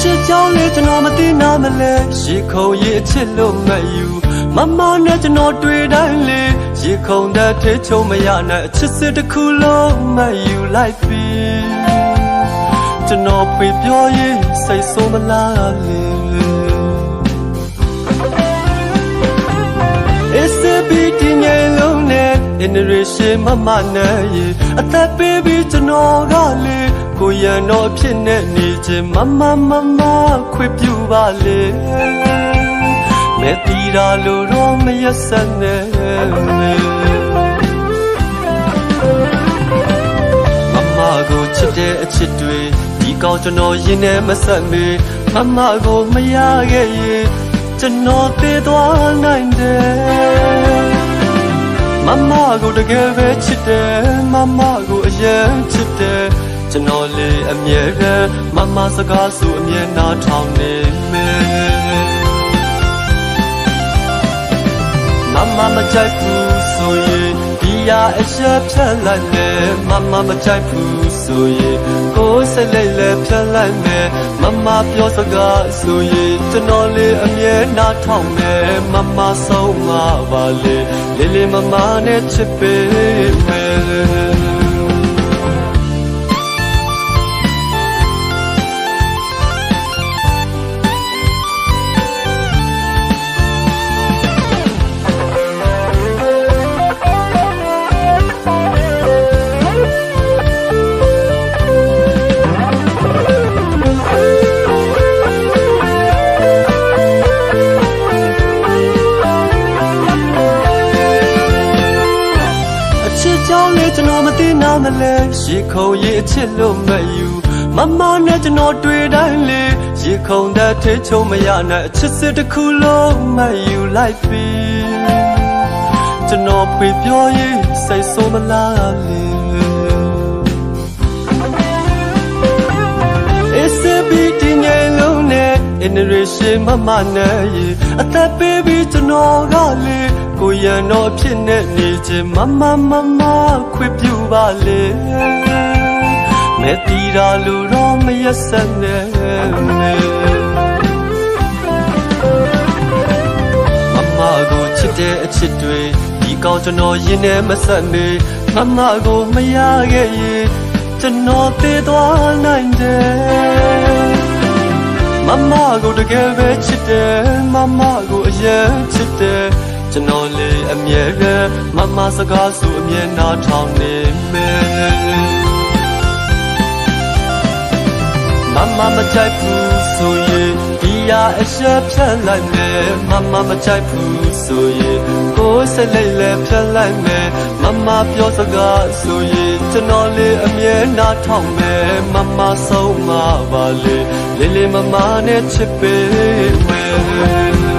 ချစ်ကြောင်းလေးကျွန်တော်မသိနာမလဲရေခုံရေအချစ်လို့မယူမမနဲ့ကျွန်တော်တွေ့တိုင်းလေရေခုံတဲ့ထေချုံမရနဲ့အချစ်စစ်တစ်ခုလုံးမယူလိုက်ပြီကျွန်တော်ဖေးပြောရင်စိတ်ဆိုးမလားလေ SBT ငယ်လုံးနဲ့ generation မမနဲ့ရေအသက်ပေးပြီးကျွန်တော်ကလေကိုရန်တော့ဖြစ်နေနေခြင်းမခွေပြူပါလေမဲတီတာလို့တော့မရစနဲ့မကိုချစ်တဲ့အချစ်တွေဒီကောင်းကျွန်တော်ရင်ထဲမဆက်မေမကိုမရခဲ့ရင်ကျွန်တော်သေသွားနိုင်တယ်မကိုတကယ်ပဲချစ်တယ်မကိုအရင်ချစ်တယ်ကျွန်တော်လေးအမြဲတမ်းမစကားဆိုအမြဲနားထောင်နေမယ်မကြိုက်ဘူးဆိုရင်ဒီရအချက်ဖြတ်လိုက်မယ်မကြိုက်ဘူးဆိုရင်ကိုယ်စိတ်လေးလည်းဖြတ်လိုက်မယ်မပြောစကားဆိုရင်ကျွန်တော်လေးအမြဲနားထောင်မယ်မဆုံးမပါလေလေးမနဲ့ချစ်ပေးမယ်ကျွန်တော်မသိနာမလဲရေခုံရေအချစ်လို့မယူမနဲ့ကျွန်တော်တွေ့တိုင်းလေရေခုံတဲ့ထေချုံမရနဲ့အချစ်စစ်တစ်ခုလုံးမယူလိုက်ပြီကျွန်တော်ဖေးပြောရင်စိတ်ဆိုးမလားလေ SBT ငယ်လုံးနဲ့ generation မနဲ့ရေအသက်ပေးပြီးကျွန်တော်ကလေကိုရန်တော့ဖြစ်နေနေခြင်းမခွေပြူပါလေမဲတီတာလို့တော့မရစနဲ့မကိုချစ်တဲ့အချစ်တွေဒီကောင်းကျွန်တော်ရင်ထဲမဆက်မေမကိုမရခဲ့ရင်ကျွန်တော်သေသွားနိုင်တယ်မကိုတကယ်ပဲချစ်တယ်မကိုအရင်ချစ်တယ်ကျွန်တော်လေးအမြဲတမ်းမစကားဆိုအမြဲနားထောင်နေမယ်မကြိုက်ဘူးဆိုရင်ဒီရအချက်ဖြတ်လိုက်မယ်မကြိုက်ဘူးဆိုရင်ကိုယ်စိတ်လေးလည်းဖြတ်လိုက်မယ်မပြောစကားဆိုရင်ကျွန်တော်လေးအမြဲနားထောင်မယ်မဆုံးမပါလေလေးမနဲ့ချစ်ပေးမယ်